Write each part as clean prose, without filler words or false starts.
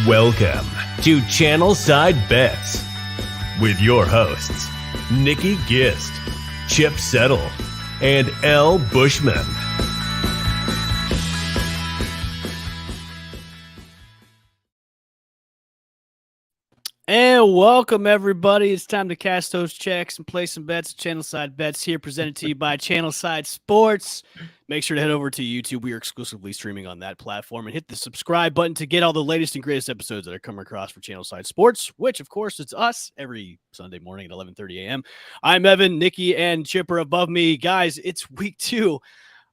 Welcome to Channelside Bets with your hosts, Nikki Gist, Chip Settle, and L. Bushman. And welcome, everybody. It's time to cast those checks and play some bets. Channelside Bets here, presented to you by Channelside Sports. Make sure to head over to YouTube. We are exclusively streaming on that platform, and hit the subscribe button to get all the latest and greatest episodes that are coming across for Channelside Sports, which, of course, it's us every Sunday morning at 11:30 a.m. I'm Evan, Nikki, and Chipper above me. Guys, it's week 2.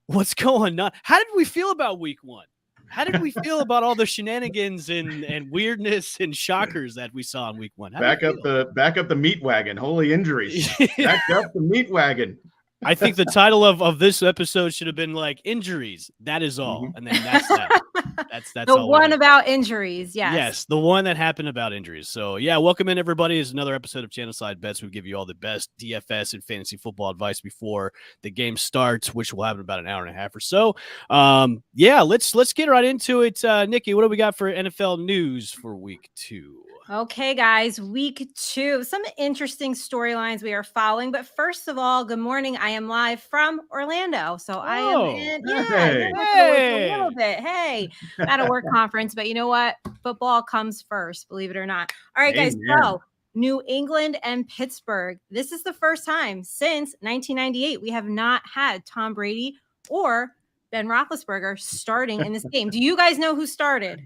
What's going on? How did we feel about week 1? How did we feel about all the shenanigans and weirdness and shockers that we saw in week 1? Back up the meat wagon. Holy injuries. Back up the meat wagon. I think the title of this episode should have been like injuries. That is all. Mm-hmm. And then that's that. That's the all one about injuries. Yes. Yes. The one that happened about injuries. So yeah, welcome in everybody. It's another episode of Channelside Bets. We give you all the best DFS and fantasy football advice before the game starts, which will happen in about an hour and a half or so. Yeah, let's get right into it. Nikki, what do we got for NFL news for week 2? Okay, guys, week 2. Some interesting storylines we are following. But first of all, good morning. I am live from Orlando. So I am in a little bit. Hey, at a work conference. But you know what? Football comes first, believe it or not. All right, guys. So New England and Pittsburgh. This is the first time since 1998 we have not had Tom Brady or Ben Roethlisberger starting in this game. Do you guys know who started?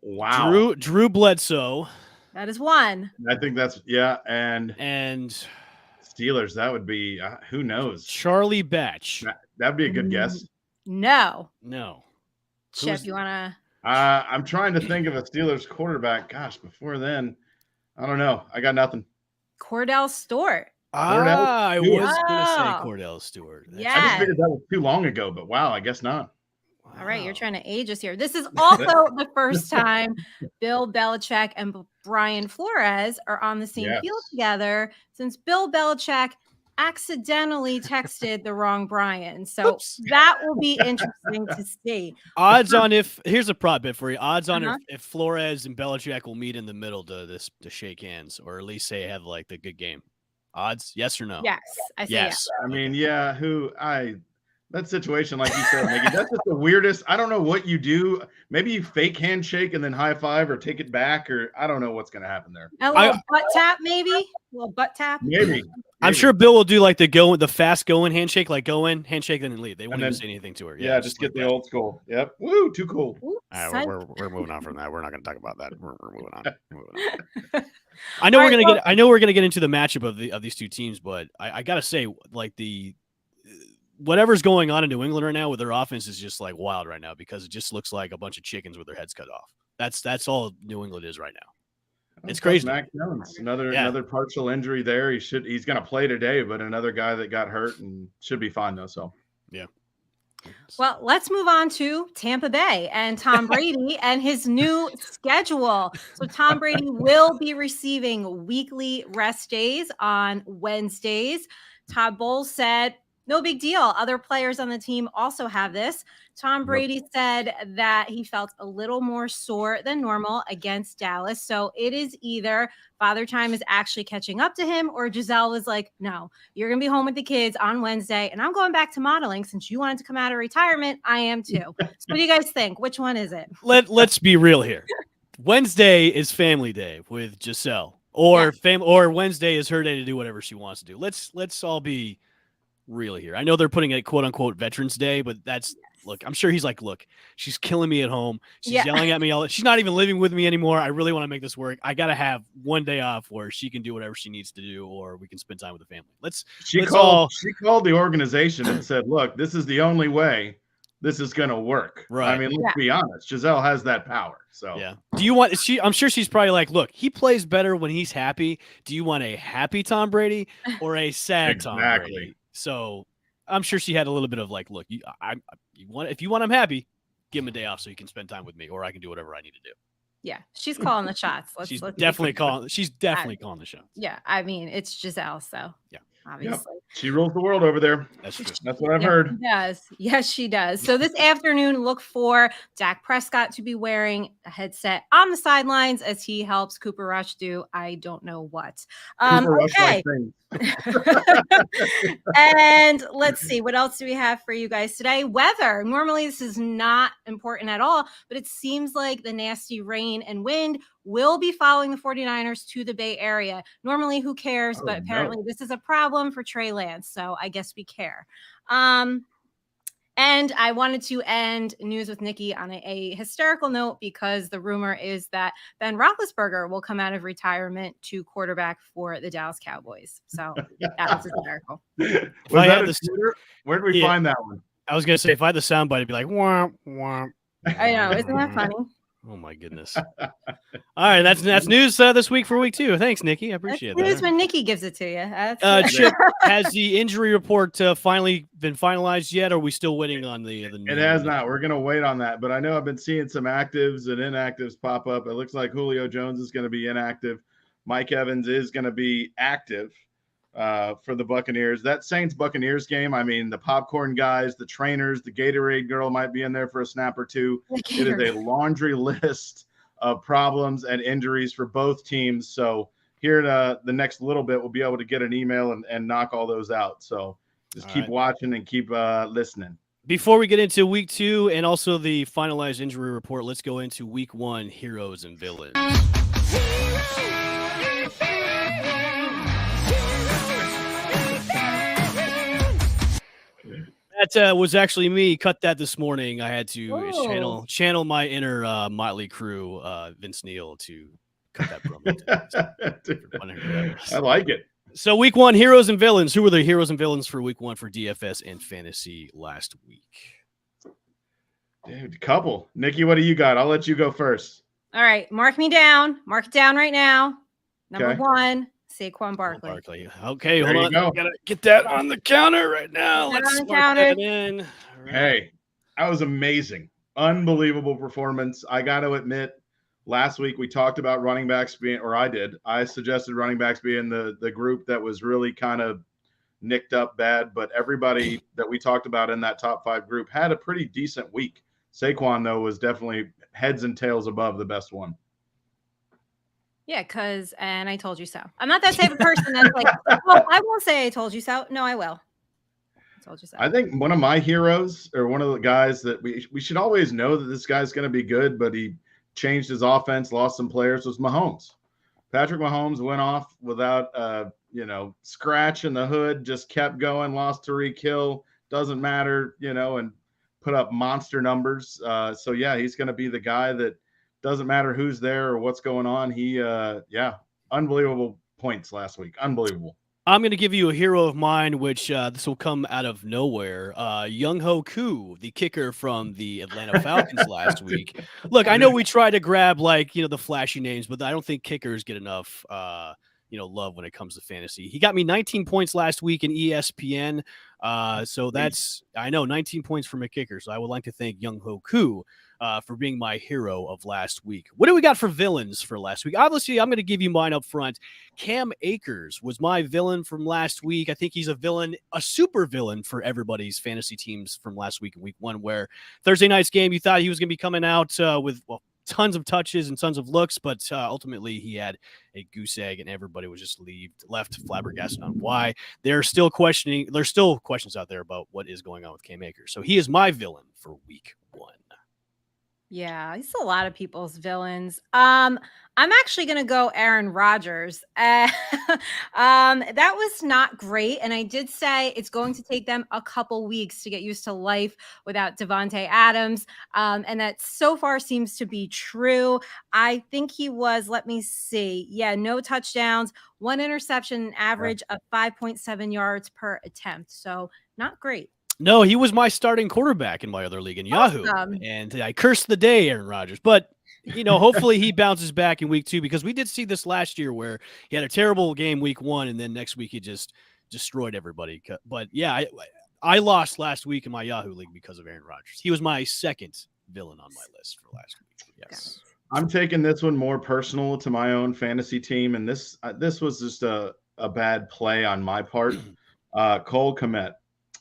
Wow. Drew Bledsoe. That is one. I think that's, and Steelers, that would be, who knows? Charlie Batch. That'd be a good guess. No. Who's Chip, you want to? I'm trying to think of a Steelers quarterback. Gosh, before then, I don't know. I got nothing. Cordell Stewart. I was going to say Cordell Stewart. Yeah. I just figured that was too long ago, but wow, I guess not. All right, you're trying to age us here. This is also the first time Bill Belichick and Brian Flores are on the same field together since Bill Belichick accidentally texted the wrong Brian. So that will be interesting to see. Odds on here's a prop bet for you. Odds on if Flores and Belichick will meet in the middle to shake hands, or at least say have like the good game. Odds, yes or no? Yes, I say yes. I mean, that situation, like you said, Nikki, that's just the weirdest. I don't know what you do. Maybe you fake handshake and then high five or take it back, or I don't know what's going to happen there. A little butt tap, maybe? A little butt tap? Maybe. I'm sure Bill will do like the fast going handshake, like go in, handshake, then leave. They won't even say anything to her. Yeah, just get the old school. Yep. Woo, too cool. All right, we're moving on from that. We're not going to talk about that. We're moving on. I know we're gonna get into the matchup of these two teams, but I gotta say, like whatever's going on in New England right now with their offense is just like wild right now, because it just looks like a bunch of chickens with their heads cut off. That's all New England is right now. It's crazy. Mac Jones, another partial injury there. He's going to play today, but another guy that got hurt and should be fine though. So yeah. Well, let's move on to Tampa Bay and Tom Brady and his new schedule. So Tom Brady will be receiving weekly rest days on Wednesdays. Todd Bowles said, no big deal. Other players on the team also have this. Tom Brady said that he felt a little more sore than normal against Dallas. So it is either Father Time is actually catching up to him, or Giselle was like, no, you're going to be home with the kids on Wednesday, and I'm going back to modeling since you wanted to come out of retirement. I am too. So what do you guys think? Which one is it? Let's be real here. Wednesday is family day with Giselle, or Wednesday is her day to do whatever she wants to do. Let's all be real here. I know they're putting a quote unquote Veterans Day, but look, I'm sure he's like, look, she's killing me at home. She's yelling at me. She's not even living with me anymore. I really want to make this work. I got to have one day off where she can do whatever she needs to do, or we can spend time with the family. She called the organization and said, look, this is the only way this is going to work. Right. I mean, let's be honest. Giselle has that power. So yeah. Do you want, I'm sure she's probably like, look, he plays better when he's happy. Do you want a happy Tom Brady or a sad Tom Brady? So I'm sure she had a little bit of like, look, if you want him happy, give him a day off so he can spend time with me, or I can do whatever I need to do. Yeah, she's calling the shots. She's definitely calling the shots. Yeah, I mean, it's Giselle, so. Yeah. obviously. Yep. She rules the world over there. That's true. That's what I've heard. She does. Yes, she does. So this afternoon, look for Dak Prescott to be wearing a headset on the sidelines as he helps Cooper Rush do I don't know what. Okay. And let's see, what else do we have for you guys today? Weather. Normally this is not important at all, but it seems like the nasty rain and wind will be following the 49ers to the Bay Area. Normally, who cares? But apparently this is a problem for Trey Lance. So I guess we care. And I wanted to end News with Nikki on a hysterical note because the rumor is that Ben Roethlisberger will come out of retirement to quarterback for the Dallas Cowboys. So that was hysterical. Where did we find that one? I was going to say, if I had the soundbite, it'd be like, womp, womp. I know. Isn't that funny? Oh, my goodness. All right. That's news this week for week 2. Thanks, Nikki. I appreciate that. News when Nikki gives it to you. Chip, has the injury report finally been finalized yet? Or are we still waiting on the news? It has not. We're going to wait on that. But I know I've been seeing some actives and inactives pop up. It looks like Julio Jones is going to be inactive. Mike Evans is going to be active for the Buccaneers. That Saints-Buccaneers game, I mean, the popcorn guys, the trainers, the Gatorade girl might be in there for a snap or two. It is a laundry list of problems and injuries for both teams. So here in the next little bit, we'll be able to get an email and knock all those out. So just keep watching and keep listening. Before we get into week 2 and also the finalized injury report, let's go into week 1, heroes and villains. That was actually me. Cut that this morning. I had to channel my inner Motley Crue, Vince Neil, to cut that promo. I like it. So week 1, heroes and villains. Who were the heroes and villains for week 1 for DFS and fantasy last week? Dude, couple. Nikki, what do you got? I'll let you go first. All right. Mark me down. Mark it down right now. Number 1. Saquon Barkley. Okay, hold on. Gotta get that on the counter right now. Let's mark that in. Right. Hey, that was amazing. Unbelievable performance. I got to admit, last week we talked about running backs being, or I did. I suggested running backs being the group that was really kind of nicked up bad, but everybody that we talked about in that top 5 group had a pretty decent week. Saquon, though, was definitely heads and tails above the best one. Yeah, and I told you so. I'm not that type of person that's like, well, I won't say I told you so. No, I will. I told you so. I think one of my heroes, or one of the guys that we should always know that this guy's going to be good, but he changed his offense, lost some players, was Mahomes. Patrick Mahomes went off without scratch in the hood, just kept going, lost Tyreek Hill, doesn't matter, and put up monster numbers. So yeah, he's going to be the guy that doesn't matter who's there or what's going on. He, unbelievable points last week. Unbelievable. I'm going to give you a hero of mine, which this will come out of nowhere. Young-Ho Koo, the kicker from the Atlanta Falcons last week. Look, I know we try to grab the flashy names, but I don't think kickers get enough love when it comes to fantasy. He got me 19 points last week in ESPN. So that's, I know, 19 points from a kicker. So I would like to thank Young-Ho Koo for being my hero of last week. What do we got for villains for last week? Obviously, I'm going to give you mine up front. Cam Akers was my villain from last week. I think he's a villain, a super villain for everybody's fantasy teams from last week in week 1, where Thursday night's game, you thought he was going to be coming out with tons of touches and tons of looks, but ultimately he had a goose egg and everybody was just left flabbergasted on why. There's still questions out there about what is going on with Cam Akers. So he is my villain for week 1. Yeah, he's a lot of people's villains. I'm actually going to go Aaron Rodgers. That was not great. And I did say it's going to take them a couple weeks to get used to life without Devontae Adams. And that so far seems to be true. I think he was, let me see. Yeah, no touchdowns, 1 interception, average of 5.7 yards per attempt. So not great. No, he was my starting quarterback in my other league in Yahoo. And I cursed the day, Aaron Rodgers. But, hopefully he bounces back in week 2, because we did see this last year where he had a terrible game week 1, and then next week he just destroyed everybody. But, yeah, I lost last week in my Yahoo league because of Aaron Rodgers. He was my second villain on my list for last week. Yes. I'm taking this one more personal to my own fantasy team, and this was just a bad play on my part. Cole Kmet.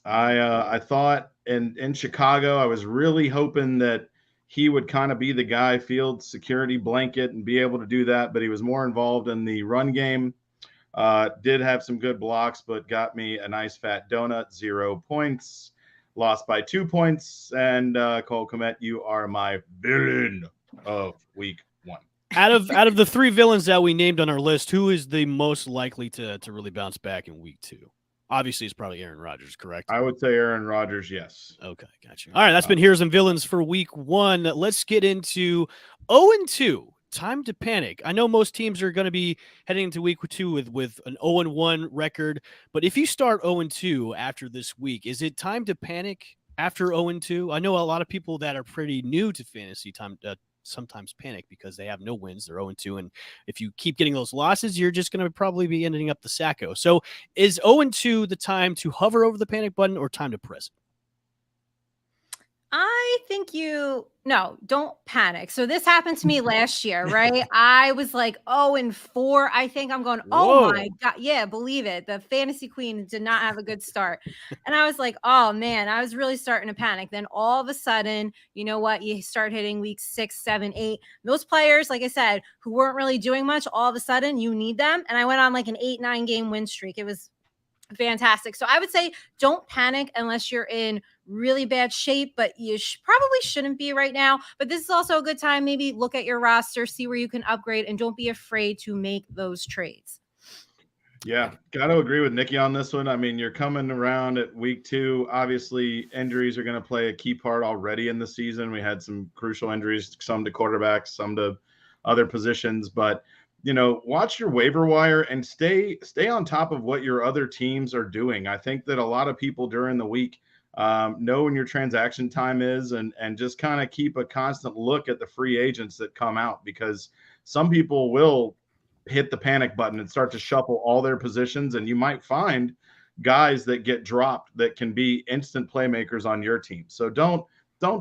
I thought in Chicago, I was really hoping that he would kind of be the guy, field security blanket, and be able to do that. But he was more involved in the run game. Did have some good blocks, but got me a nice fat donut. 0 points. Lost by 2 points. And Cole Kmet, you are my villain of week 1. Out of the 3 villains that we named on our list, who is the most likely to really bounce back in week 2? Obviously, it's probably Aaron Rodgers, correct? I would say Aaron Rodgers, yes. Okay, gotcha. All right, that's been Heroes and Villains for week 1. Let's get into 0-2. Time to panic. I know most teams are going to be heading into week 2 with an 0-1 record, but if you start 0-2 after this week, is it time to panic after 0-2? I know a lot of people that are pretty new to fantasy sometimes panic because they have no wins. They're 0-2. And if you keep getting those losses, you're just going to probably be ending up the sacco. So is 0-2 the time to hover over the panic button or time to press it? I think don't panic. So this happened to me last year, right? I was like 0-4. I think I'm going, oh my God. Yeah, believe it. The fantasy queen did not have a good start. And I was like, oh man, I was really starting to panic. Then all of a sudden, you know what? You start hitting week 6, 7, 8. Those players, like I said, who weren't really doing much, all of a sudden you need them. And I went on like an 8-9 game win streak. It was fantastic. So I would say don't panic unless you're in really bad shape, but you probably shouldn't be right now. But this is also a good time. Maybe look at your roster, see where you can upgrade, and don't be afraid to make those trades. Yeah, got to agree with Nikki on this one. I mean, you're coming around at week 2. Obviously, injuries are going to play a key part already in the season. We had some crucial injuries, some to quarterbacks, some to other positions, but watch your waiver wire and stay on top of what your other teams are doing. I think that a lot of people during the week know when your transaction time is and just kind of keep a constant look at the free agents that come out, because some people will hit the panic button and start to shuffle all their positions, and you might find guys that get dropped that can be instant playmakers on your team. So don't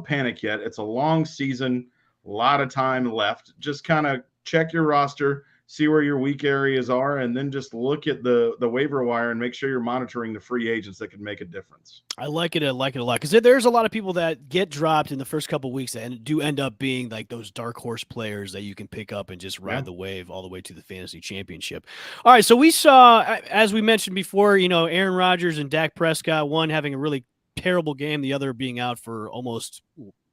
panic yet. It's a long season, a lot of time left. Just kind of check your roster, see where your weak areas are, and then just look at the waiver wire and make sure you're monitoring the free agents that can make a difference. I like it a lot, because there's a lot of people that get dropped in the first couple of weeks and do end up being like those dark horse players that you can pick up and just ride the wave all the way to the fantasy championship. All right, so we saw, as we mentioned before, Aaron Rodgers and Dak Prescott, one having a really terrible game, the other being out for almost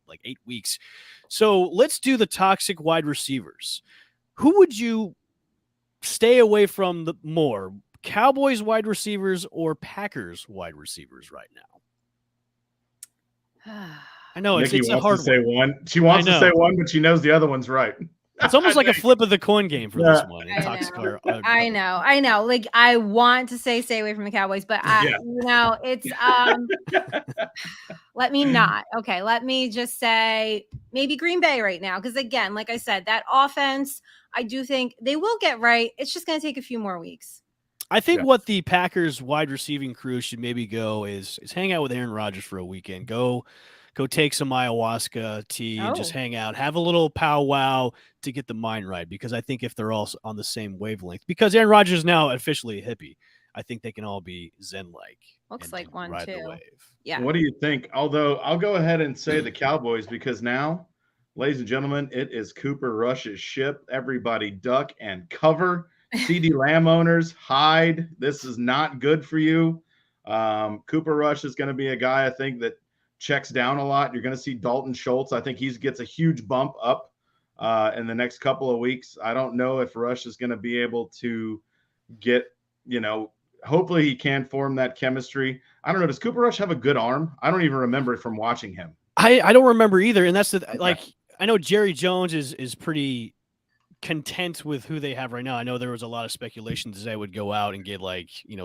like 8 weeks. So let's do the toxic wide receivers. Who would you stay away from more, Cowboys wide receivers or Packers wide receivers right now? I know it's a hard one. She wants to say one, but she knows the other one's right. It's almost like a flip of the coin game for this one. I know. Like, I want to stay away from the Cowboys, but it's let me not. Okay, let me just say maybe Green Bay right now, because again, like I said, that offense, I do think they will get right. It's just going to take a few more weeks. I think what the Packers wide receiving crew should maybe go is hang out with Aaron Rodgers for a weekend. Go take some ayahuasca tea and just hang out, have a little powwow to get the mind right. Because I think if they're all on the same wavelength, because Aaron Rodgers is now officially a hippie, I think they can all be Zen-like. Looks like one ride too. The wave. Yeah. What do you think? Although I'll go ahead and say the Cowboys, because now, ladies and gentlemen, it is Cooper Rush's ship. Everybody duck and cover. CD Lamb owners, hide. This is not good for you. Cooper Rush is going to be a guy, I think, that checks down a lot. You're going to see Dalton Schultz. I think he gets a huge bump up in the next couple of weeks. I don't know if Rush is going to be able to get, hopefully he can form that chemistry. I don't know. Does Cooper Rush have a good arm? I don't even remember it from watching him. I don't remember either. And that's I know Jerry Jones is pretty content with who they have right now. I know there was a lot of speculation that they would go out and get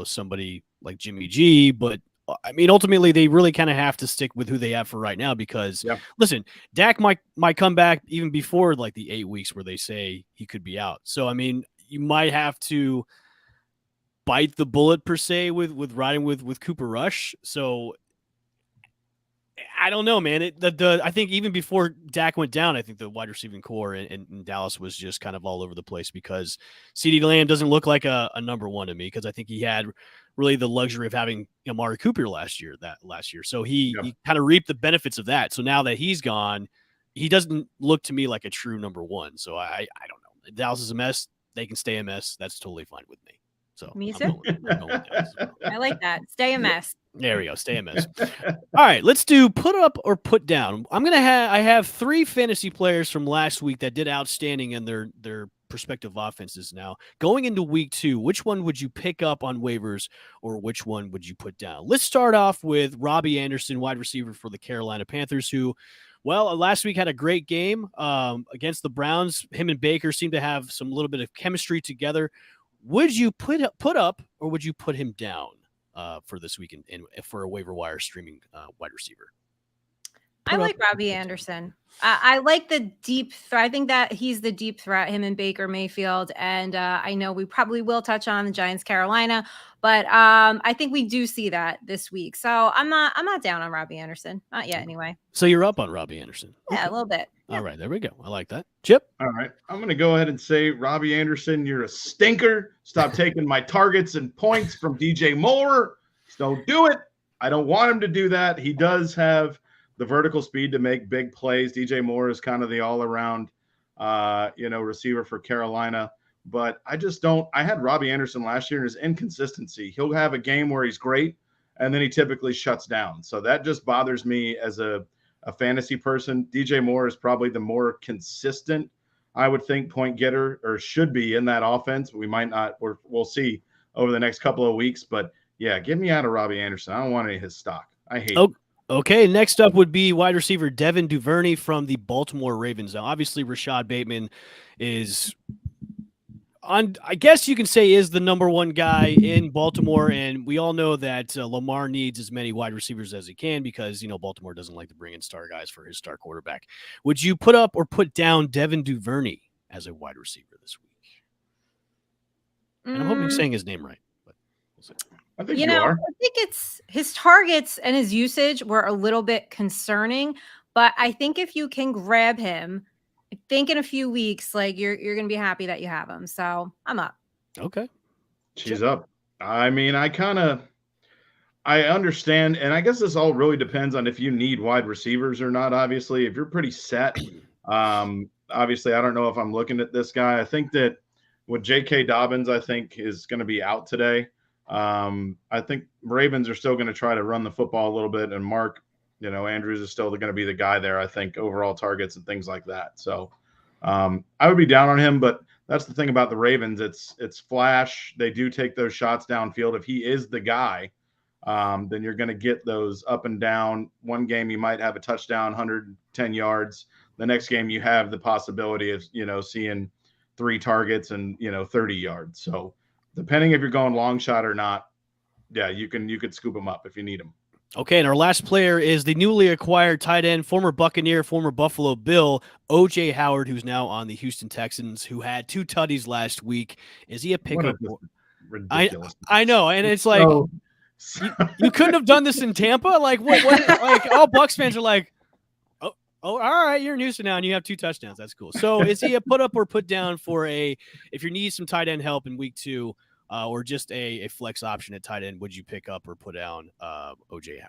somebody like Jimmy G, but I mean, ultimately they really kind of have to stick with who they have for right now, because listen, Dak might come back even before like the 8 weeks where they say he could be out. So, I mean, you might have to bite the bullet per se with riding with Cooper Rush. So I don't know, man. I think even before Dak went down, I think the wide receiving core in Dallas was just kind of all over the place, because CeeDee Lamb doesn't look like a number one to me, because I think he had really the luxury of having Amari Cooper last year. So he kind of reaped the benefits of that. So now that he's gone, he doesn't look to me like a true number one. So I don't know. Dallas is a mess. They can stay a mess. That's totally fine with me. So me too. I'm going with Dallas as well. I like that. Stay a mess. There we go. Stay a mess. All right, let's do put up or put down. I have 3 fantasy players from last week that did outstanding in their prospective offenses. Now, going into week 2, which one would you pick up on waivers or which one would you put down? Let's start off with Robbie Anderson, wide receiver for the Carolina Panthers, who, well, last week had a great game against the Browns. Him and Baker seemed to have some little bit of chemistry together. Would you put up or would you put him down for this week and for a waiver wire streaming wide receiver? I like Robbie Anderson. I like the deep threat. I think that he's the deep threat, him and Baker Mayfield. And I know we probably will touch on the Giants Carolina, but I think we do see that this week. So I'm not down on Robbie Anderson. Not yet anyway. So you're up on Robbie Anderson. Yeah, a little bit. Yeah. All right, there we go. I like that. Chip? All right. I'm going to go ahead and say, Robbie Anderson, you're a stinker. Stop taking my targets and points from DJ Moore. Just don't do it. I don't want him to do that. He does have the vertical speed to make big plays. DJ Moore is kind of the all-around, receiver for Carolina. But I just don't – I had Robbie Anderson last year and his inconsistency. He'll have a game where he's great, and then he typically shuts down. So that just bothers me as a fantasy person. DJ Moore is probably the more consistent, I would think, point getter or should be in that offense. We might not – we'll see over the next couple of weeks. But, yeah, get me out of Robbie Anderson. I don't want any of his stock. I hate it. Okay, next up would be wide receiver Devin Duvernay from the Baltimore Ravens. Now, obviously, Rashad Bateman is on. I guess you can say is the number one guy in Baltimore, and we all know that Lamar needs as many wide receivers as he can because Baltimore doesn't like to bring in star guys for his star quarterback. Would you put up or put down Devin Duvernay as a wide receiver this week? And I'm hoping I'm saying his name right, but we'll see. I think you are. I think it's his targets and his usage were a little bit concerning, but I think if you can grab him, I think in a few weeks, like you're going to be happy that you have him. So I'm up. Okay. She's up. I mean, I understand. And I guess this all really depends on if you need wide receivers or not. Obviously, if you're pretty set, obviously, I don't know if I'm looking at this guy. I think that with J.K. Dobbins, I think is going to be out today. I think Ravens are still going to try to run the football a little bit, and Mark, Andrews is still going to be the guy there. I think overall targets and things like that. So I would be down on him, but that's the thing about the Ravens. It's flash. They do take those shots downfield. If he is the guy, then you're going to get those up and down. One game you might have a touchdown, 110 yards. The next game you have the possibility of seeing 3 targets and 30 yards. So depending if you're going long shot or not, yeah, you could scoop them up if you need them. Okay, and our last player is the newly acquired tight end, former Buccaneer, former Buffalo Bill, O.J. Howard, who's now on the Houston Texans, who had 2 tutties last week. Is he a pickup? Ridiculous. I know, and it's like you couldn't have done this in Tampa. Like what? Like all Bucs fans are like, oh, all right, you're in Houston now, and you have 2 touchdowns. That's cool. So is he a put up or put down for if you need some tight end help in week 2? Or just a flex option at tight end, would you pick up or put down O.J.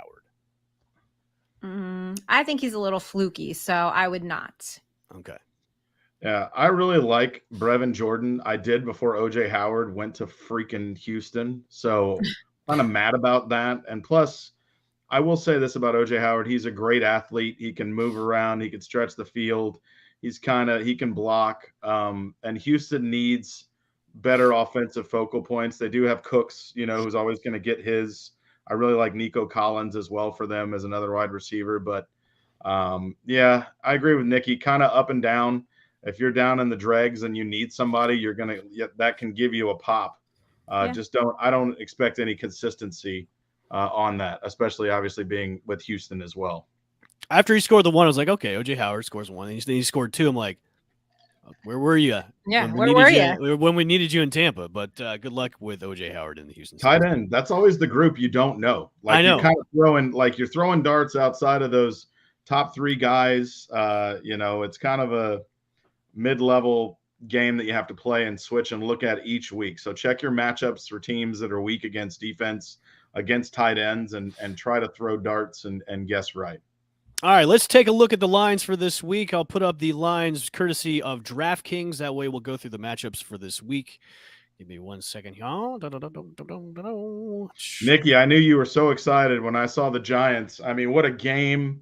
Howard? I think he's a little fluky, so I would not. Okay. Yeah, I really like Brevin Jordan. I did before O.J. Howard went to freaking Houston, so I'm kind of mad about that. And plus, I will say this about O.J. Howard. He's a great athlete. He can move around. He can stretch the field. He can block. And Houston needs better offensive focal points. They do have Cooks, who's always going to get his. I really like Nico Collins as well for them as another wide receiver. But, yeah, I agree with Nikki. Kind of up and down. If you're down in the dregs and you need somebody, that can give you a pop. I don't expect any consistency on that, especially obviously being with Houston as well. After he scored the 1, I was like, okay, O.J. Howard scores 1. And then he scored 2. I'm like, where were you? Yeah, where were you? When we needed you in Tampa. But good luck with O.J. Howard in the Houston. Tight end. That's always the group you don't know. Like I know. You're throwing darts outside of those top 3 guys. It's kind of a mid-level game that you have to play and switch and look at each week. So check your matchups for teams that are weak against defense, against tight ends, and try to throw darts and guess right. All right, let's take a look at the lines for this week. I'll put up the lines courtesy of DraftKings. That way we'll go through the matchups for this week. Give me 1 second here. Nikki, I knew you were so excited when I saw the Giants. I mean, what a game.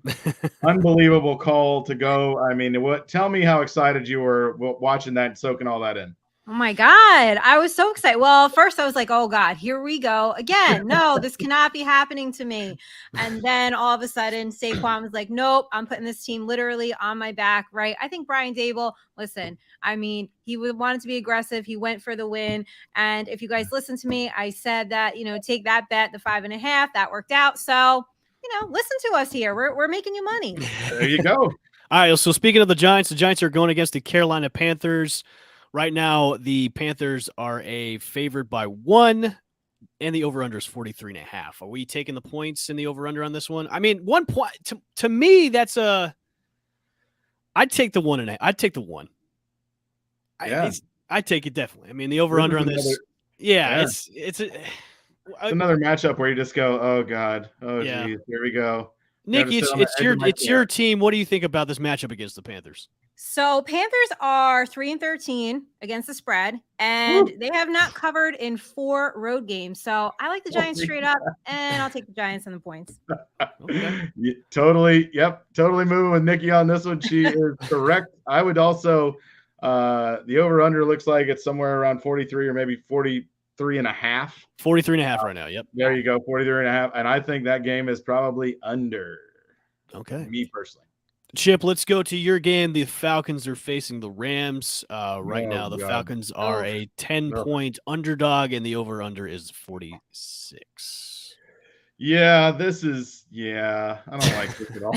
Unbelievable call to go. I mean, tell me how excited you were watching that and soaking all that in. Oh my God. I was so excited. Well, first I was like, oh God, here we go again. No, this cannot be happening to me. And then all of a sudden Saquon was like, nope, I'm putting this team literally on my back. Right. I think Brian Dable, listen, I mean, he wanted to be aggressive. He went for the win. And if you guys listen to me, I said that, take that bet, the 5.5, that worked out. So, listen to us here. We're making you money. There you go. All right. So speaking of the Giants are going against the Carolina Panthers. Right now, the Panthers are a favorite by 1, and the over-under is 43.5. Are we taking the points in the over-under on this one? I mean, 1 point to me, that's I'd take the 1.5. I'd take the 1. Yeah. I'd take it definitely. I mean, the over-under on this. Yeah. It's another matchup where you just go, oh God, oh yeah. Geez, here we go. Nikki, it's your team. What do you think about this matchup against the Panthers? So Panthers are 3-13 against the spread, and they have not covered in 4 road games. So I like the Giants straight up, and I'll take the Giants on the points. Okay. Totally moving with Nikki on this one. She is correct. I would also the over-under looks like it's somewhere around 43 or maybe 43.5. 43.5 right now. Yep. There you go, 43.5. And I think that game is probably under. Okay. Me personally. Chip, let's go to your game. The Falcons are facing the Rams. Right now, the Falcons are a 10-point underdog, and the over-under is 46. Yeah, I don't like this at all.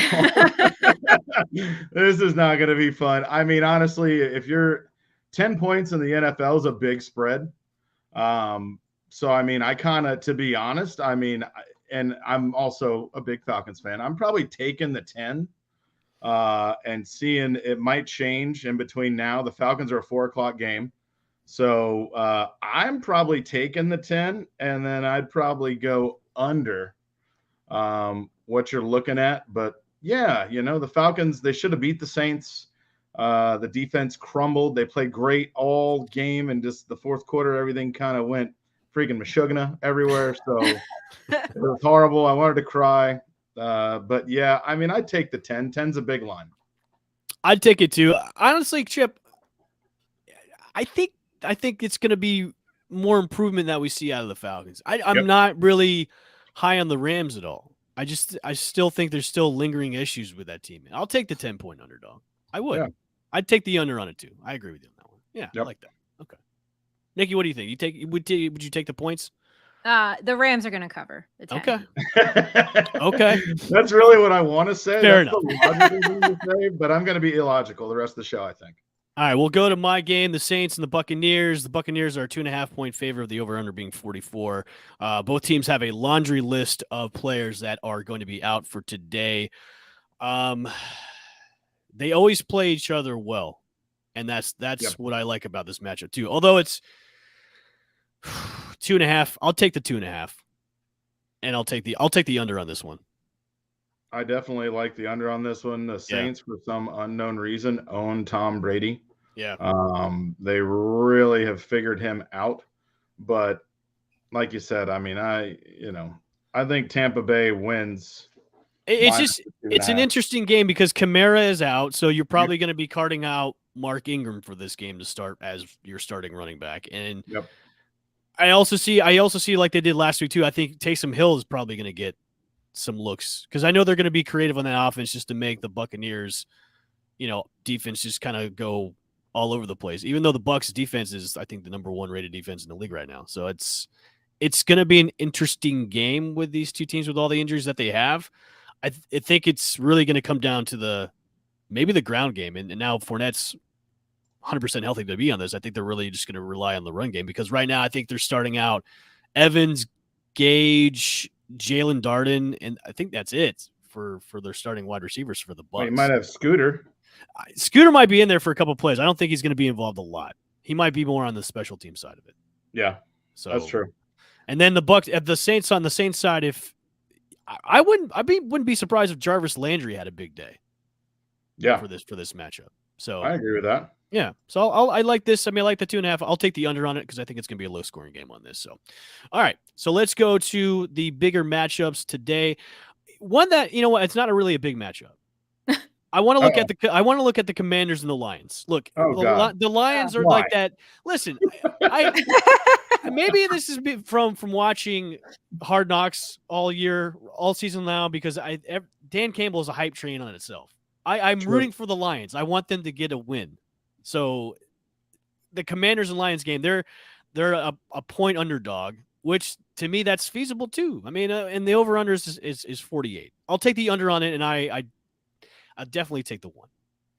This is not going to be fun. I mean, honestly, if you're 10 points in the NFL is a big spread. So, I mean, to be honest, I mean, and I'm also a big Falcons fan. I'm probably taking the 10. And seeing it might change in between now. The Falcons are a 4:00 game. So I'm probably taking the 10, and then I'd probably go under what you're looking at. But yeah, the Falcons, they should have beat the Saints. The defense crumbled. They played great all game, and just the fourth quarter, everything kind of went freaking Meshuggah everywhere. So it was horrible. I wanted to cry. But yeah, I mean, I'd take the 10. 10's a big line. I'd take it too. Honestly, Chip, I think it's going to be more improvement that we see out of the Falcons. I'm not really high on the Rams at all. I still think there's still lingering issues with that team. I'll take the 10-point underdog. I would. Yeah. I'd take the under on it too. I agree with you on that one. Yeah, I like that. Okay. Nikki, what do you think? Would you take the points? The Rams are going to cover the 10. Okay. That's really what I want to say. Fair That's enough. the logical thing to say, but I'm going to be illogical the rest of the show, I think. All right, we'll go to my game, the Saints and the Buccaneers. The Buccaneers are a 2.5-point favorite, of the over-under being 44. Both teams have a laundry list of players that are going to be out for today. They always play each other well, and that's what I like about this matchup too. Although it's 2.5, I'll take the 2.5, and I'll take the under on this one. I definitely like the under on this one. The Saints, for some unknown reason, own Tom Brady. Yeah. They really have figured him out. But like you said, I mean, I think Tampa Bay wins. It's an interesting game because Kamara is out, so you're probably going to be carting out Mark Ingram for this game to start as your starting running back. And I also see like they did last week too. I think Taysom Hill is probably going to get some looks because I know they're going to be creative on that offense just to make the Buccaneers, defense just kind of go all over the place. Even though the Bucs defense is, I think, the number 1 rated defense in the league right now. So it's going to be an interesting game with these two teams with all the injuries that they have. I think it's really going to come down to maybe the ground game, and now Fournette's 100% healthy to be on this. I think they're really just going to rely on the run game because right now I think they're starting out Evans, Gage, Jalen Darden, and I think that's it for their starting wide receivers for the Bucs. Well, you might have Scooter. Scooter might be in there for a couple of plays. I don't think he's going to be involved a lot. He might be more on the special team side of it. Yeah, so that's true. And then the Bucs at the Saints on the Saints side, if I wouldn't be surprised if Jarvis Landry had a big day. Yeah, for this matchup. So I agree with that. Yeah, so I like this. I mean, I like the 2.5. I'll take the under on it because I think it's going to be a low scoring game on this. So, all right, so let's go to the bigger matchups today. One that it's not really a big matchup. I want to look at the Commanders and the Lions. Look, the Lions are like that. Listen, I maybe this is from watching Hard Knocks all season now because Dan Campbell is a hype train on itself. I'm rooting for the Lions. I want them to get a win. So the Commanders and Lions game, they're a point underdog, which to me that's feasible too. I mean, and the over under is 48. I'll take the under on it, and I definitely take the one.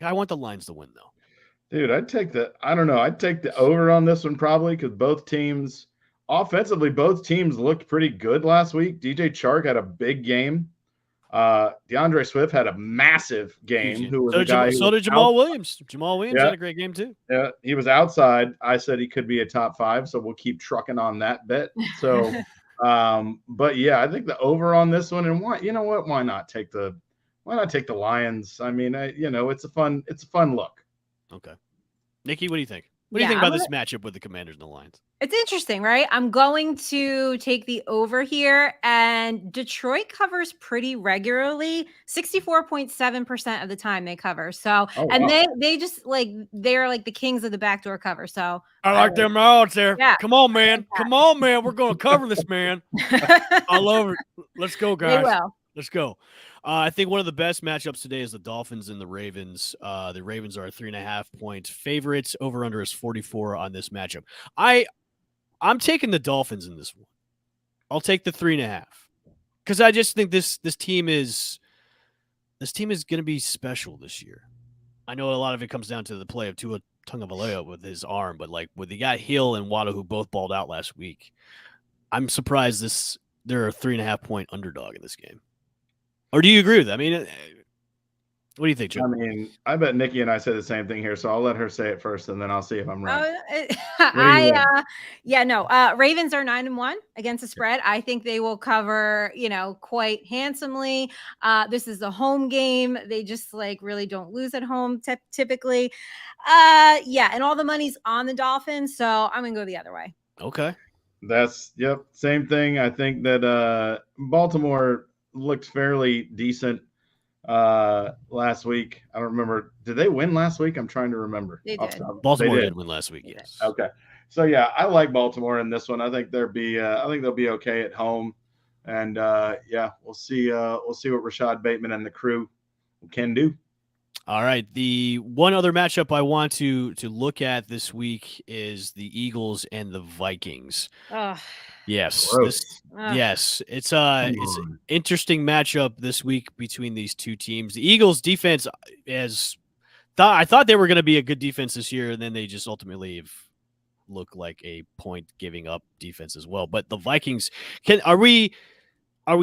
I want the Lions to win though. Dude, I'd take the over on this one probably because both teams offensively looked pretty good last week. DJ Chark had a big game. DeAndre Swift had a massive game. So did Jamal Williams. Jamal Williams had a great game too. Yeah, he was outside. I said he could be a top 5, so we'll keep trucking on that bet. So, but yeah, I think the over on this one. And why not take the Lions? I mean, it's a fun look. Okay, Nikki, what do you think? What do you think about this matchup with the Commanders and the Lions? It's interesting, right? I'm going to take the over here, and Detroit covers pretty regularly, 64.7% of the time they cover. So, they just they're like the kings of the backdoor cover. So I like them out there. Yeah. Come on, man. We're going to cover this, man. I love it. Let's go, guys. They will. Let's go. I think one of the best matchups today is the Dolphins and the Ravens. The Ravens are 3.5-point favorites. Over under is 44 on this matchup. I'm taking the Dolphins in this one. I'll take the 3.5 because I just think this team is going to be special this year. I know a lot of it comes down to the play of Tua Tagovailoa with his arm, but with the guy Hill and Waddle who both balled out last week, I'm surprised they're a 3.5-point underdog in this game. Or do you agree with that? I mean, what do you think, Joe? I mean, I bet Nikki and I say the same thing here, so I'll let her say it first, and then I'll see if I'm right. Ravens are 9-1 against the spread. I think they will cover, quite handsomely. This is a home game. They just really don't lose at home typically. And all the money's on the Dolphins, so I'm gonna go the other way. Okay. Same thing. I think that Baltimore looked fairly decent last week. I don't remember. Did they win last week? I'm trying to remember. They did. Baltimore did win last week. Yes. Okay. So yeah, I like Baltimore in this one. I think they'll be okay at home. And we'll see what Rashad Bateman and the crew can do. All right. The one other matchup I want to look at this week is the Eagles and the Vikings. Yes. It's an interesting matchup this week between these two teams. The Eagles defense I thought they were going to be a good defense this year, and then they just ultimately have looked like a point giving up defense as well. But the Vikings are we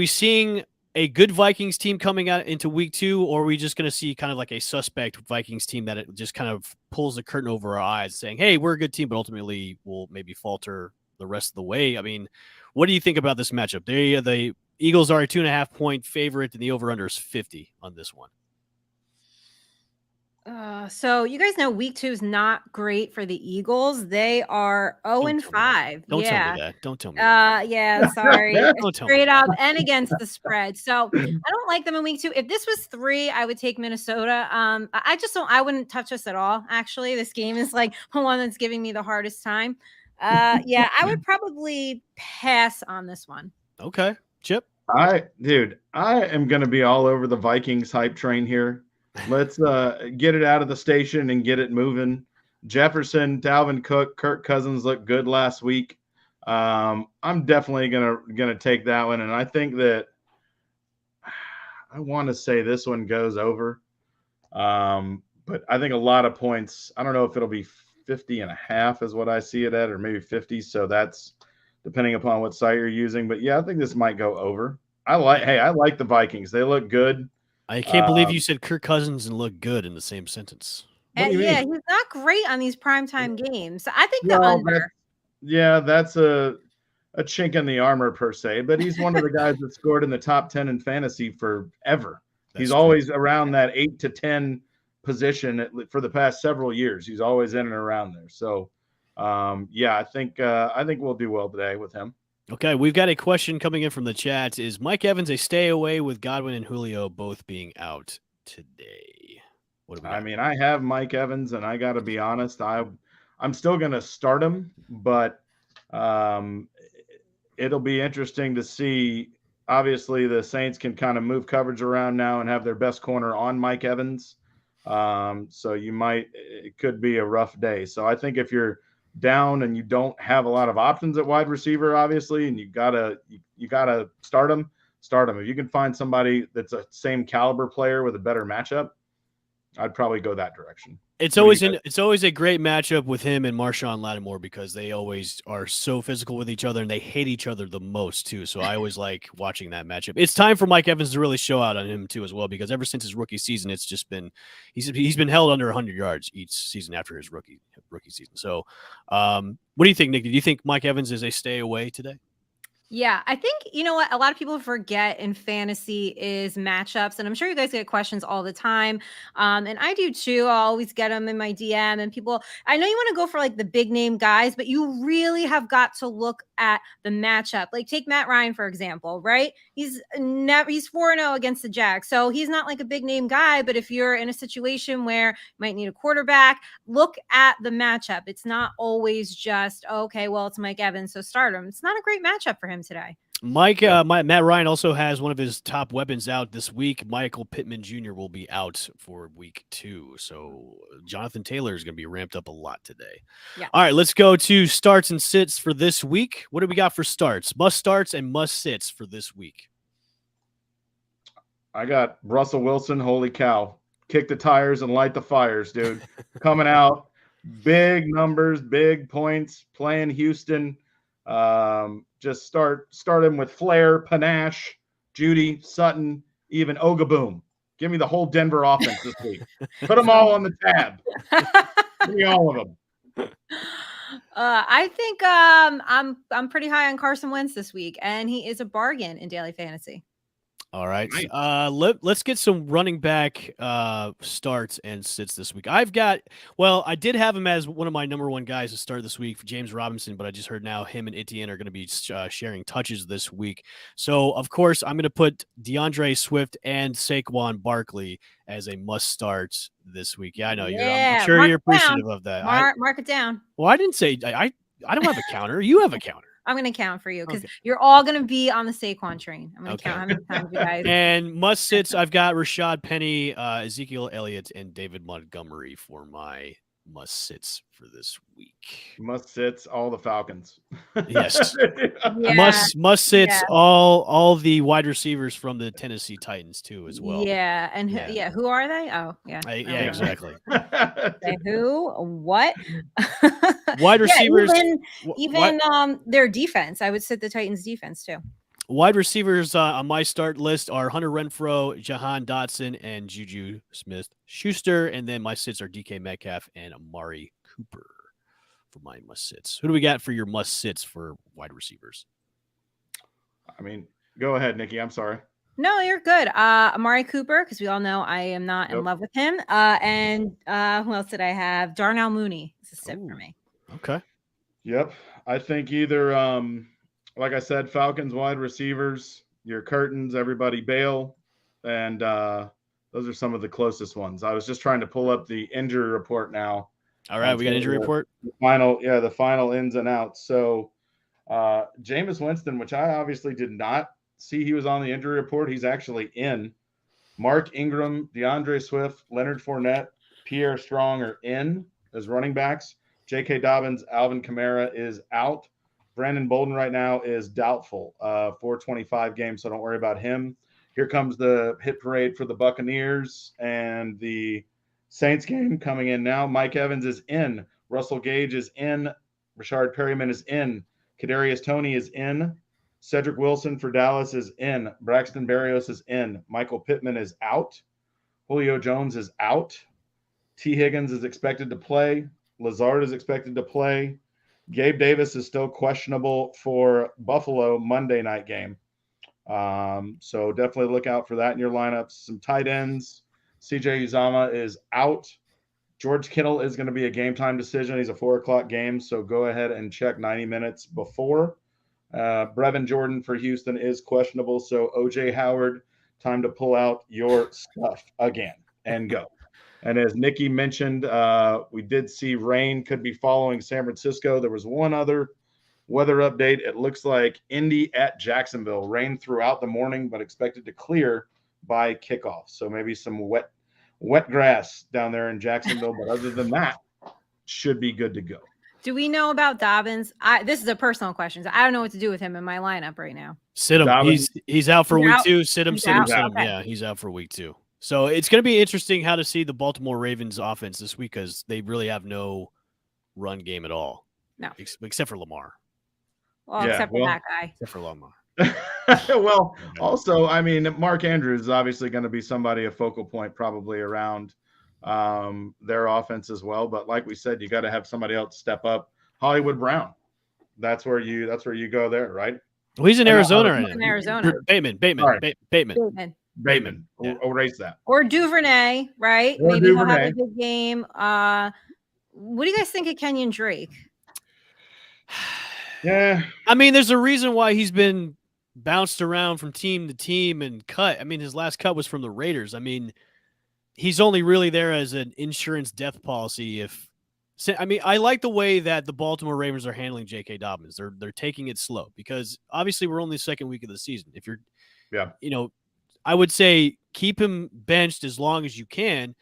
seeing a good Vikings team coming out into week 2, or are we just going to see kind of like a suspect Vikings team that it just kind of pulls the curtain over our eyes saying, hey, we're a good team, but ultimately we'll maybe falter the rest of the way? I mean, what do you think about this matchup? The Eagles are a 2.5-point favorite, and the over-under is 50 on this one. So you guys know week 2 is not great for the Eagles. They are 0-5. Don't tell me that. Don't tell me that. Sorry. Straight up and against the spread. So I don't like them in week 2. If this was 3, I would take Minnesota. I wouldn't touch us at all. Actually, this game is the one that's giving me the hardest time. I would probably pass on this one. Okay. Chip? I am going to be all over the Vikings hype train here. Let's get it out of the station and get it moving. Jefferson, Dalvin Cook, Kirk Cousins looked good last week. I'm definitely gonna take that one, and I think that I want to say this one goes over. But I think a lot of points. I don't know if it'll be 50.5 is what I see it at, or maybe 50. So that's depending upon what site you're using. But yeah, I think this might go over. I like the Vikings. They look good. I can't believe you said Kirk Cousins and look good in the same sentence. What do you Yeah, mean? he's not great on these primetime games. So I think the Well, under. that's a chink in the armor per se, but he's one of the guys that scored in the top 10 in fantasy forever. That's He's true. always around that 8 to 10 position for the past several years. He's always in and around there. So, I think we'll do well today with him. Okay, we've got a question coming in from the chat. Is Mike Evans a stay away with Godwin and Julio both being out today? What do we got? I mean, I have Mike Evans, and I got to be honest, I'm still going to start him, but it'll be interesting to see. Obviously, the Saints can kind of move coverage around now and have their best corner on Mike Evans. So it could be a rough day. So I think if you're down and you don't have a lot of options at wide receiver, obviously, and you gotta start him. If you can find somebody that's a same caliber player with a better matchup, I'd probably go that direction. It's always a great matchup with him and Marshawn Lattimore because they always are so physical with each other and they hate each other the most too. So I always like watching that matchup. It's time for Mike Evans to really show out on him too as well, because ever since his rookie season, it's just been he's been held under 100 yards each season after his rookie season. So what do you think, Nick? Do you think Mike Evans is a stay away today? Yeah, I think, you know what, a lot of people forget in fantasy is matchups. And I'm sure you guys get questions all the time. And I do too. I always get them in my DM, and people, I know you want to go for like the big name guys, but you really have got to look at the matchup. Like take Matt Ryan, for example, right? He's 4-0 against the Jags. So he's not like a big name guy, but if you're in a situation where you might need a quarterback, look at the matchup. It's not always just, okay, well, it's Mike Evans, so start him. It's not a great matchup for him today. Matt Ryan also has one of his top weapons out this week. Michael Pittman Jr. will be out for week 2. So Jonathan Taylor is going to be ramped up a lot today. Yeah. All right, let's go to starts and sits for this week. What do we got for starts? Must starts and must sits for this week. I got Russell Wilson. Holy cow. Kick the tires and light the fires, dude. Coming out. Big numbers, big points, playing Houston. Just start him with Flair, Panache, Judy, Sutton, even Ogaboom. Give me the whole Denver offense this week. Put them all on the tab. Give me all of them. I think I'm pretty high on Carson Wentz this week, and he is a bargain in daily fantasy. All right. Let's get some running back starts and sits this week. I did have him as one of my number one guys to start this week for James Robinson, but I just heard now him and Etienne are going to be sharing touches this week. So, of course, I'm going to put DeAndre Swift and Saquon Barkley as a must start this week. Yeah, I know. I'm sure you're appreciative of that. Mark it down. Well, I didn't say I don't have a counter. You have a counter. I'm going to count for you because you're all going to be on the Saquon train. I'm going to count how many times you guys. And must sits, I've got Rashad Penny, Ezekiel Elliott, and David Montgomery for my must sits for this week. Must sits all the Falcons. Yes. Must sits all the wide receivers from the Tennessee Titans too as well. Yeah, and who are they? Oh, yeah. Exactly. Say who? What? Wide receivers. Even their defense. I would sit the Titans defense too. Wide receivers on my start list are Hunter Renfrow, Jahan Dotson, and Juju Smith-Schuster. And then my sits are DK Metcalf and Amari Cooper for my must sits. Who do we got for your must sits for wide receivers? I mean, go ahead, Nikki. I'm sorry. No, you're good. Amari Cooper, because we all know I am not in love with him. And who else did I have? Darnell Mooney is a sit for me. Okay. Yep. I think either like I said, Falcons wide receivers, your curtains, everybody bail. And those are some of the closest ones. I was just trying to pull up the injury report now. All right, we got injury report. The final ins and outs. So Jameis Winston, which I obviously did not see he was on the injury report. He's actually in. Mark Ingram, DeAndre Swift, Leonard Fournette, Pierre Strong are in as running backs. J.K. Dobbins, Alvin Kamara is out. Brandon Bolden right now is doubtful. 425 game, so don't worry about him. Here comes the hit parade for the Buccaneers and the Saints game coming in now. Mike Evans is in. Russell Gage is in. Rashard Perryman is in. Kadarius Toney is in. Cedric Wilson for Dallas is in. Braxton Berrios is in. Michael Pittman is out. Julio Jones is out. T. Higgins is expected to play. Lazard is expected to play. Gabe Davis is still questionable for Buffalo Monday night game. So definitely look out for that in your lineups. Some tight ends. CJ Uzama is out. George Kittle is going to be a game time decision. He's a 4:00 game, so go ahead and check 90 minutes before. Brevin Jordan for Houston is questionable, so OJ Howard, time to pull out your stuff again and go. And as Nikki mentioned, we did see rain could be following San Francisco. There was one other weather update. It looks like Indy at Jacksonville. Rain throughout the morning, but expected to clear by kickoff. So maybe some wet grass down there in Jacksonville. But other than that, should be good to go. Do we know about Dobbins? This is a personal question. So I don't know what to do with him in my lineup right now. Sit him. Dobbins, he's out for he's week out. 2. Sit him. He's Sit him. out. Sit him. Okay. Yeah, he's out for week 2. So it's going to be interesting how to see the Baltimore Ravens offense this week because they really have no run game at all. No. Except for Lamar. Well, except for that guy. Except for Lamar. Well, also, I mean, Mark Andrews is obviously going to be somebody, a focal point probably around their offense as well. But like we said, you got to have somebody else step up. Hollywood Brown. That's where you go there, right? Well, he's in Arizona right now. In Arizona. Bateman. Bateman. Yeah. We'll erase that. Or Duvernay, right? Or Maybe Duvernay. he'll have a good game. What do you guys think of Kenyon Drake? Yeah. I mean, there's a reason why he's been bounced around from team to team and cut. I mean, his last cut was from the Raiders. I mean, he's only really there as an insurance death policy. I like the way that the Baltimore Ravens are handling J.K. Dobbins. They're taking it slow because obviously we're only the second week of the season. If you're, I would say keep him benched as long as you can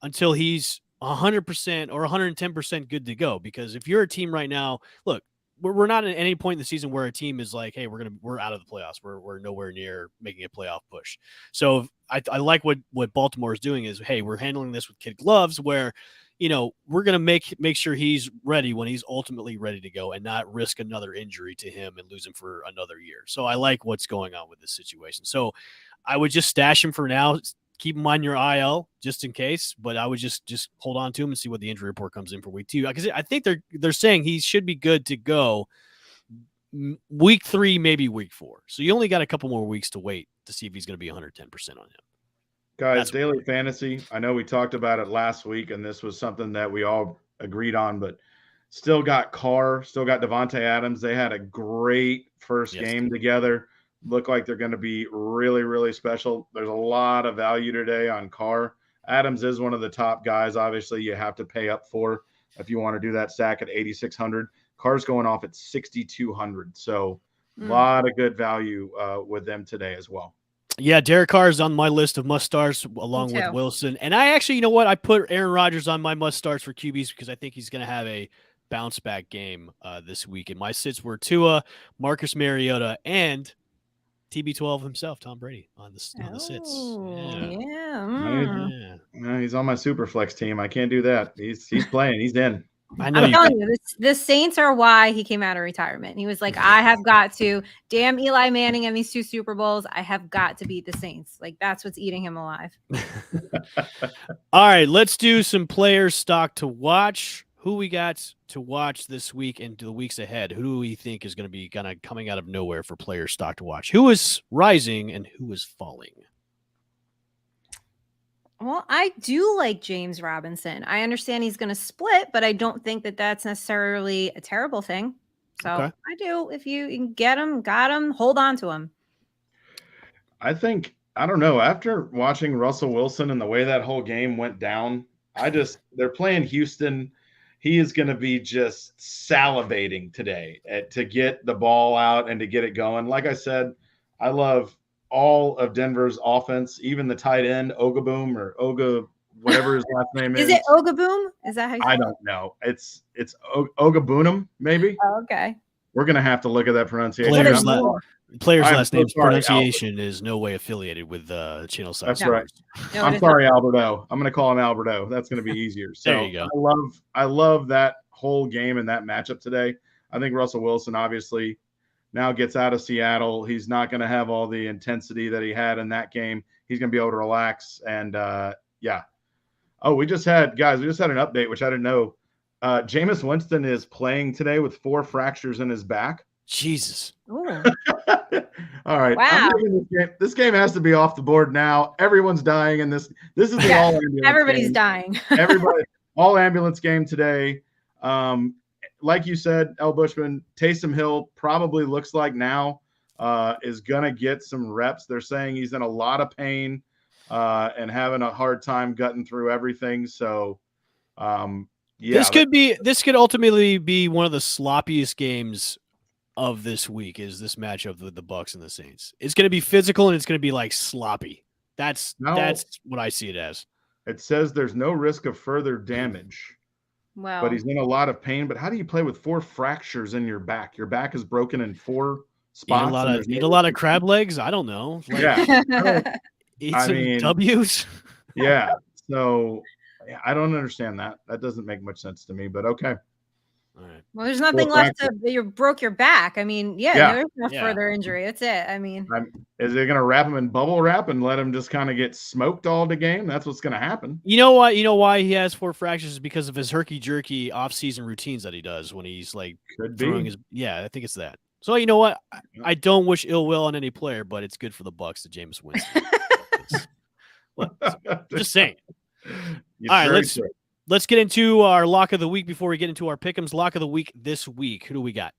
until he's 100% or 110% good to go. Because if you're a team right now, look, we're not at any point in the season where a team is like, hey, we're out of the playoffs. We're nowhere near making a playoff push. So I like what Baltimore is doing is, hey, we're handling this with kid gloves where, we're going to make sure he's ready when he's ultimately ready to go and not risk another injury to him and lose him for another year. So I like what's going on with this situation. So I would just stash him for now. Keep him on your IL just in case, but I would just hold on to him and see what the injury report comes in for week 2. Because I think they're saying he should be good to go week 3, maybe week 4. So you only got a couple more weeks to wait to see if he's going to be 110% on him. Guys, daily fantasy. I know we talked about it last week, and this was something that we all agreed on, but still got Carr, still got Devontae Adams. They had a great first game together. Look like they're going to be really, really special. There's a lot of value today on Carr. Adams is one of the top guys. Obviously, you have to pay up for if you want to do that stack at 8,600. Carr's going off at 6,200. So a lot of good value with them today as well. Yeah, Derek Carr is on my list of must-starts along with Wilson. And I actually, I put Aaron Rodgers on my must-starts for QBs because I think he's going to have a bounce-back game this week. And my sits were Tua, Marcus Mariota, and TB12 himself, Tom Brady, on the sits. Yeah, he's on my Superflex team. I can't do that. He's playing. He's in. I'm telling you, the Saints are why he came out of retirement. He was like, I have got to, damn Eli Manning and these 2 Super Bowls, I have got to beat the Saints. Like, that's what's eating him alive. All right, let's do some player stock to watch. Who we got to watch this week and the weeks ahead? Who do we think is going to be kind of coming out of nowhere for player stock to watch? Who is rising and who is falling? Well, I do like James Robinson. I understand he's going to split, but I don't think that that's necessarily a terrible thing. So I do. If you can get him, got him, hold on to him. I don't know. After watching Russell Wilson and the way that whole game went down, they're playing Houston. He is going to be just salivating today to get the ball out and to get it going. Like I said, I love all of Denver's offense, even the tight end, Ogaboom or Oga, whatever his last name is. Is it Ogaboom? Is that how you say it? I don't know. It's Ogaboonum, maybe. Oh, okay. We're going to have to look at that pronunciation. Player's last name's pronunciation is no way affiliated with Channelside. That's Sports. right. No, I'm sorry, Alberto. I'm going to call him Alberto. That's going to be easier. So there you go. I love that whole game and that matchup today. I think Russell Wilson, obviously, now gets out of Seattle. He's not going to have all the intensity that he had in that game. He's going to be able to relax. And yeah. Oh, we just had an update, which I didn't know. Jameis Winston is playing today with 4 fractures in his back. Jesus. Ooh. All right. Wow. This game has to be off the board now. Everyone's dying in this. This is the all ambulance. Everybody's game. dying. Everybody, all ambulance game today. Like you said, L. Bushman, Taysom Hill probably looks like now is gonna get some reps. They're saying he's in a lot of pain and having a hard time gutting through everything. So, yeah, this could ultimately be one of the sloppiest games of this week. Is this matchup with the Bucs and the Saints? It's going to be physical and it's going to be like sloppy. That's what I see it as. It says there's no risk of further damage. Well, but he's in a lot of pain. But how do you play with 4 fractures in your back? Your back is broken in 4 spots. Eat a lot of crab legs. I don't know. Like, yeah. Eat some W's. Yeah. So I don't understand that. That doesn't make much sense to me, but okay. All right. Well, there's nothing left you broke your back. I mean, there's no further injury. That's it. I mean, is they going to wrap him in bubble wrap and let him just kind of get smoked all the game? That's what's going to happen. You know what? You know why he has 4 fractures is because of his herky jerky off-season routines that he does when he's like throwing his. Yeah, I think it's that. So you know what? I don't wish ill will on any player, but it's good for the Bucs that Jameis Winston. Just saying. All right, let's get into our lock of the week before we get into our Pick'ems lock of the week this week. Who do we got?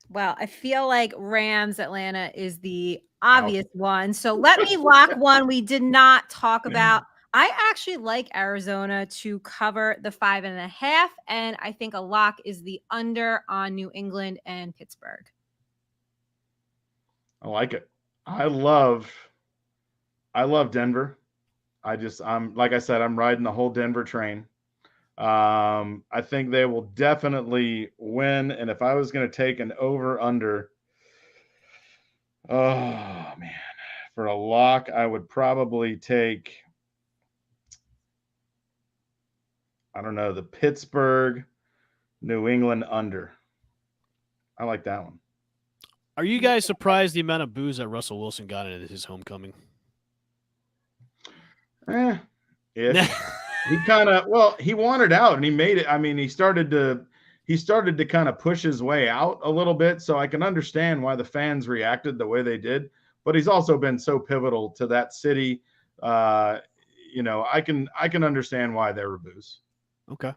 Well, I feel like Rams Atlanta is the obvious one. So let me lock one we did not talk about. I actually like Arizona to cover the 5.5, and I think a lock is the under on New England and Pittsburgh. I like it. I love Denver. I'm like I said, I'm riding the whole Denver train. I think they will definitely win. And if I was going to take an over under, oh man, for a lock, I would probably take, I don't know, the Pittsburgh, New England under. I like that one. Are you guys surprised the amount of boos that Russell Wilson got in his homecoming? He wanted out and he made it. I mean, he started to kind of push his way out a little bit. So I can understand why the fans reacted the way they did, but he's also been so pivotal to that city. I can understand why there were boos. Okay.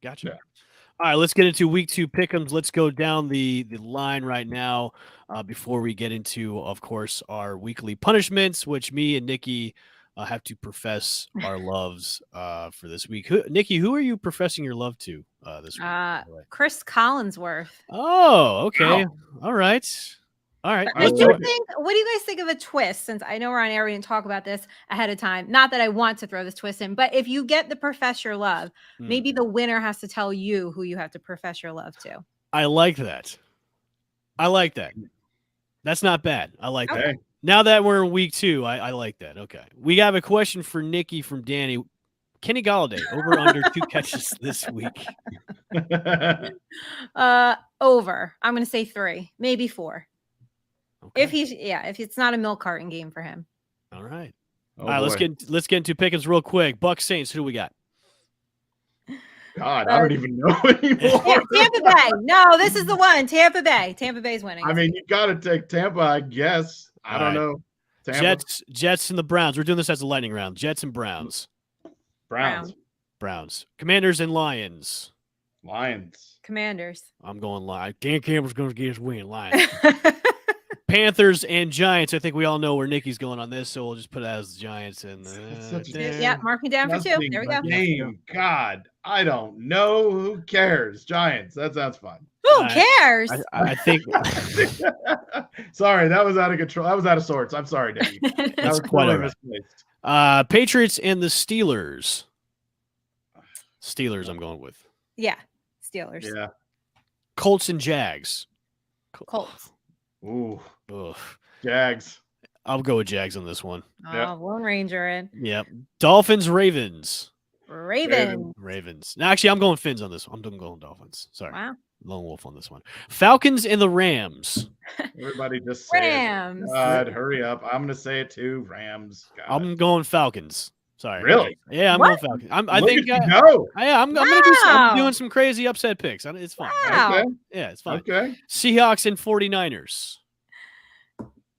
Gotcha. Yeah. All right, let's get into week 2 pick'ems. Let's go down the line right now before we get into, of course, our weekly punishments, which me and Nikki have to profess our loves for this week. Nikki, who are you professing your love to this week? Chris Collinsworth. Oh, okay. Wow. All right. What do you guys think of a twist? Since I know we're on air, we didn't talk about this ahead of time. Not that I want to throw this twist in, but if you get the profess your love, maybe the winner has to tell you who you have to profess your love to. I like that. That's not bad. I like that. Now that we're in week 2, I like that. Okay. We have a question for Nikki from Danny. Kenny Golladay, over under 2 catches this week. Over. I'm going to say 3, maybe 4. Okay. If it's not a milk carton game for him. All right. All right, let's get into Pickens real quick. Bucs Saints, who do we got? God, I don't even know anymore. Tampa Bay. No, this is the one. Tampa Bay. Tampa Bay's winning. I mean, you got to take Tampa, I guess. I don't know. Tampa. Jets and the Browns. We're doing this as a lightning round. Jets and Browns. Browns. Commanders and Lions. Commanders. I'm going Lions. Dan Campbell's going to get his win. Lions. Panthers and Giants. I think we all know where Nikki's going on this, so we'll just put it as the Giants. And mark me down for 2. There we go. Game. God, I don't know. Who cares? Giants. That sounds fun. Who cares? I think. Sorry, that was out of control. That was out of sorts. I'm sorry, Nikki. That was quite misplaced. Patriots and the Steelers. Steelers, I'm going with. Yeah, Steelers. Yeah. Colts and Jags. Colts. Ooh. Ugh. Jags. I'll go with Jags on this one. Oh, Lone Ranger in. Yep. Dolphins, Ravens. Ravens. Now, actually, I'm going Fins on this one. I'm going Dolphins. Sorry. Wow. Lone wolf on this one. Falcons and the Rams. Everybody just say Rams. it. God, hurry up. I'm going to say it too. Rams. God. I'm going Falcons. Sorry. Really? Yeah, I'm What? going Falcons. I Look think. at you go. Yeah, I'm doing some crazy upset picks. It's fine. Wow. Okay. Yeah, it's fine. Okay. Seahawks and 49ers.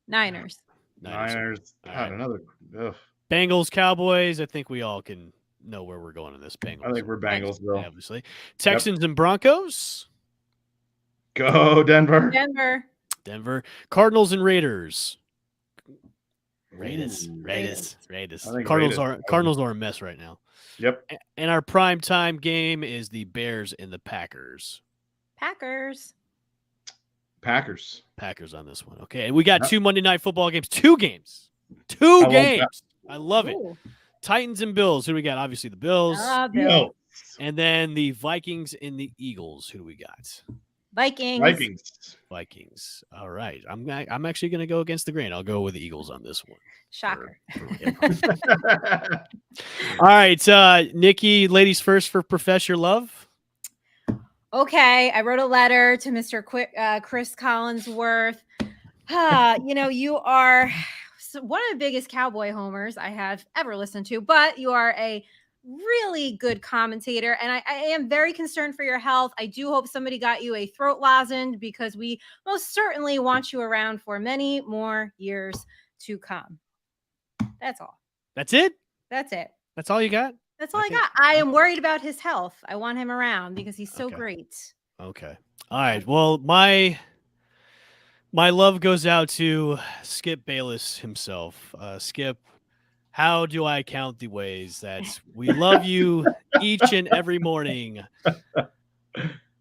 Niners. Niners. All God, right. another. Ugh. Bengals, Cowboys. I think we all can know where we're going in this. Bengals. I think we're Bengalsville. Obviously. Texans and Broncos. Go, Denver. Denver. Cardinals and Raiders. Raiders. I think Cardinals Raiders. are a mess right now. Yep. And our prime time game is the Bears and the Packers. Packers. Packers on this one. Okay. And we got Yep. 2 Monday Night Football games. 2 games. 2 love games. I love it. Ooh. Titans and Bills. Who do we got? Obviously the Bills. Bill. No. And then the Vikings and the Eagles. Who do we got? Vikings. All right. I'm actually going to go against the grain. I'll go with the Eagles on this one. Shocker. All right. Nikki, ladies first for Profess Your Love. Okay, I wrote a letter to Mr. Chris Collinsworth. You are one of the biggest Cowboy homers I have ever listened to, but you are a really good commentator, and I am very concerned for your health. I do hope somebody got you a throat lozenge because we most certainly want you around for many more years to come. That's all. That's it? That's it. That's all you got? That's all I got. I am worried about his health. I want him around because he's so Okay. great. Okay. All right. Well, my love goes out to Skip Bayless himself. Skip, how do I count the ways that we love you each and every morning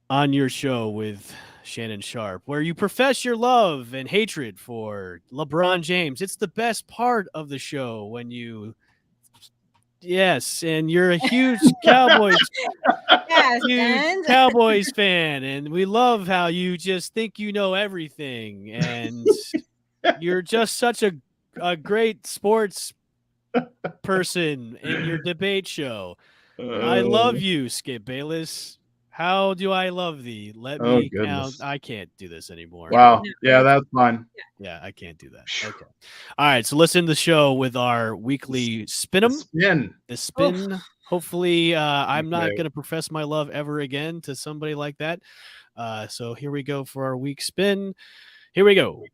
on your show with Shannon Sharp, where you profess your love and hatred for LeBron James? It's the best part of the show when you... Yes, and you're a huge Cowboys Cowboys fan, and we love how you just think you know everything, and you're just such a great sports person in your debate show. I love you, Skip Bayless. How do I love thee? Let me count. I can't do this anymore. Wow. Yeah, that's fine. Yeah, I can't do that. Okay. All right. So listen to the show with our weekly Spin-em. The spin. Hopefully, I'm not going to profess my love ever again to somebody like that. So here we go for our week spin. Here we go.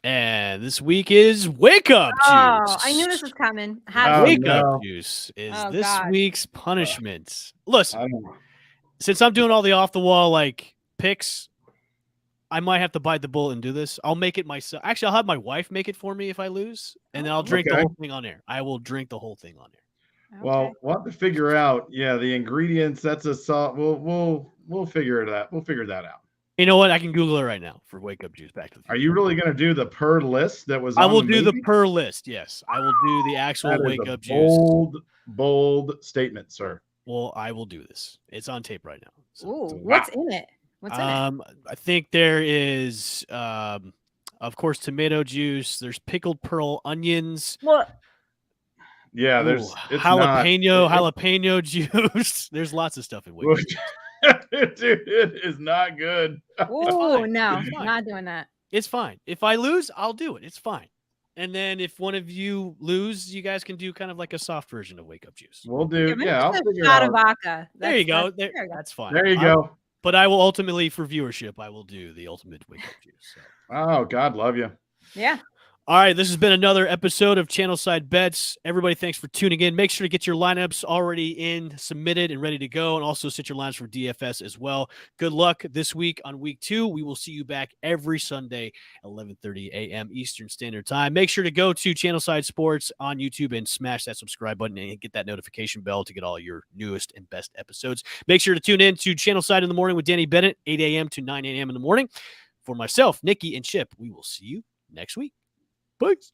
And this week is Wake Up Juice. Oh, I knew this was coming. Wake Up Juice is this week's punishment. Listen, since I'm doing all the off-the-wall picks, I might have to bite the bullet and do this. I'll make it myself. Actually, I'll have my wife make it for me if I lose, and then I'll drink the whole thing on air. I will drink the whole thing on air. Well, we'll have to figure out, the ingredients. That's a salt. We'll figure it out. We'll figure that out. You know what? I can Google it right now for Wake Up Juice. Back to the Are you really going to do the per list that was? I will do the per list. Yes, I will do the actual Wake Up Juice. Bold statement, sir. Well, I will do this. It's on tape right now. So. Ooh, what's in it? I think there is, of course, tomato juice. There's pickled pearl onions. What? Yeah, there's jalapeno juice. There's lots of stuff in Wake Up Juice. Dude, it is not good. Oh no, not doing that. It's fine. If I lose, I'll do it. It's fine. And then if one of you lose, you guys can do kind of like a soft version of Wake Up Juice. We'll do. I'll figure it out. Vodka. There you go. That's fine. There you go. But I will ultimately, for viewership, I will do the ultimate Wake Up Juice. So. Oh, God love you. Yeah. All right, this has been another episode of Channelside Bets. Everybody, thanks for tuning in. Make sure to get your lineups already submitted and ready to go, and also set your lines for DFS as well. Good luck this week on week 2. We will see you back every Sunday at 11:30 a.m. Eastern Standard Time. Make sure to go to Channelside Sports on YouTube and smash that subscribe button and get that notification bell to get all your newest and best episodes. Make sure to tune in to Channelside in the Morning with Danny Bennett, 8 a.m. to 9 a.m. in the morning. For myself, Nikki, and Chip, we will see you next week. Peace.